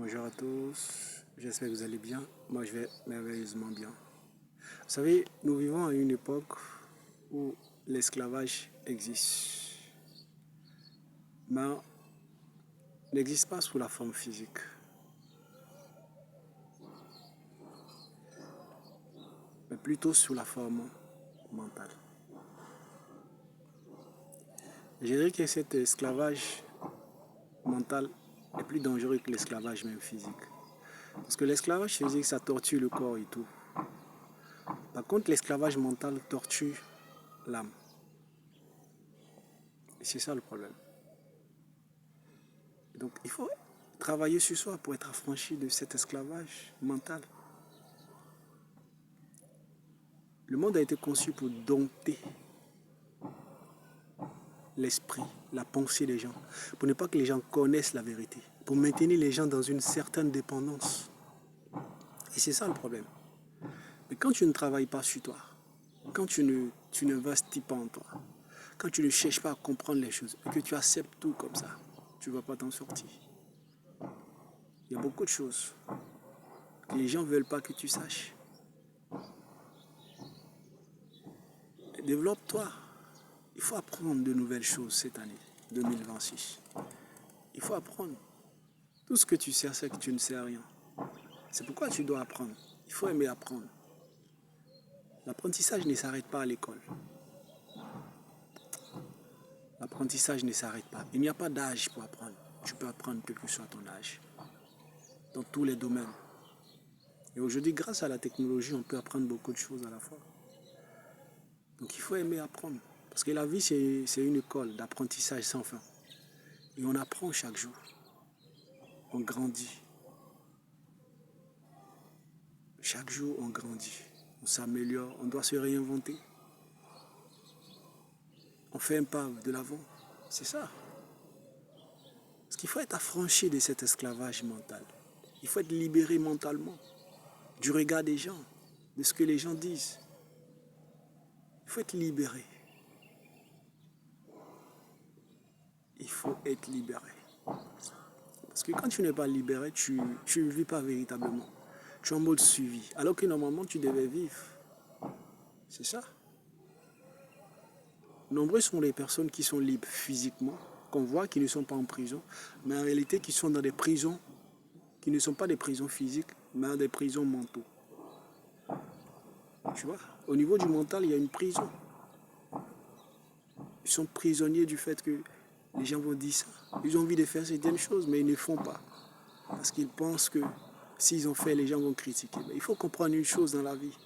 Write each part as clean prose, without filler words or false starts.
Bonjour à tous, j'espère que vous allez bien. Moi, je vais merveilleusement bien. Vous savez, nous vivons à une époque où l'esclavage existe, mais n'existe pas sous la forme physique, mais plutôt sous la forme mentale. Je dirais que cet esclavage mental est plus dangereux que l'esclavage même physique. Parce que l'esclavage physique, ça torture le corps et tout. Par contre, l'esclavage mental torture l'âme. Et c'est ça le problème. Donc, il faut travailler sur soi pour être affranchi de cet esclavage mental. Le monde a été conçu pour dompter l'esprit, la pensée des gens, pour ne pas que les gens connaissent la vérité, pour maintenir les gens dans une certaine dépendance. Et c'est ça le problème. Mais quand tu ne travailles pas sur toi, quand tu n'investis pas en toi, quand tu ne cherches pas à comprendre les choses, et que tu acceptes tout comme ça, tu ne vas pas t'en sortir. Il y a beaucoup de choses que les gens ne veulent pas que tu saches. Développe-toi. Il faut apprendre de nouvelles choses cette année, 2026. Il faut apprendre. Tout ce que tu sais, c'est que tu ne sais rien. C'est pourquoi tu dois apprendre. Il faut aimer apprendre. L'apprentissage ne s'arrête pas à l'école. L'apprentissage ne s'arrête pas. Il n'y a pas d'âge pour apprendre. Tu peux apprendre quel que soit ton âge. Dans tous les domaines. Et aujourd'hui, grâce à la technologie, on peut apprendre beaucoup de choses à la fois. Donc il faut aimer apprendre. Parce que la vie, c'est une école d'apprentissage sans fin. Et on apprend chaque jour. On grandit. Chaque jour, on grandit. On s'améliore. On doit se réinventer. On fait un pas de l'avant. C'est ça. Parce qu'il faut être affranchi de cet esclavage mental. Il faut être libéré mentalement du regard des gens, de ce que les gens disent. Il faut être libéré. Il faut être libéré. Parce que quand tu n'es pas libéré, tu ne vis pas véritablement. Tu es en mode suivi. Alors que normalement, tu devais vivre. C'est ça. Nombreux sont les personnes qui sont libres physiquement, qu'on voit qui ne sont pas en prison, mais en réalité qui sont dans des prisons qui ne sont pas des prisons physiques, mais des prisons mentaux. Tu vois, au niveau du mental, il y a une prison. Ils sont prisonniers du fait que les gens vont dire ça. Ils ont envie de faire certaines choses, mais ils ne font pas. Parce qu'ils pensent que s'ils ont fait, les gens vont critiquer. Mais il faut comprendre une chose dans la vie.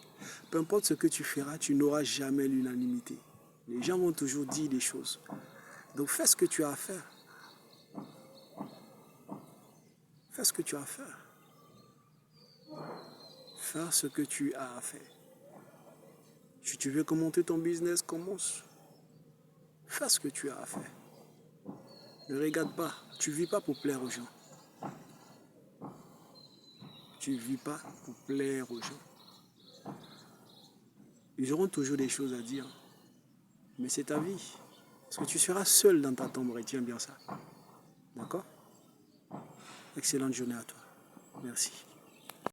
Peu importe ce que tu feras, tu n'auras jamais l'unanimité. Les gens vont toujours dire des choses. Donc fais ce que tu as à faire. Fais ce que tu as à faire. Fais ce que tu as à faire. Si tu veux commencer ton business, commence. Fais ce que tu as à faire. Ne regarde pas. Tu ne vis pas pour plaire aux gens. Tu ne vis pas pour plaire aux gens. Ils auront toujours des choses à dire. Mais c'est ta vie. Parce que tu seras seul dans ta tombe. Retiens bien ça. D'accord? Excellente journée à toi. Merci.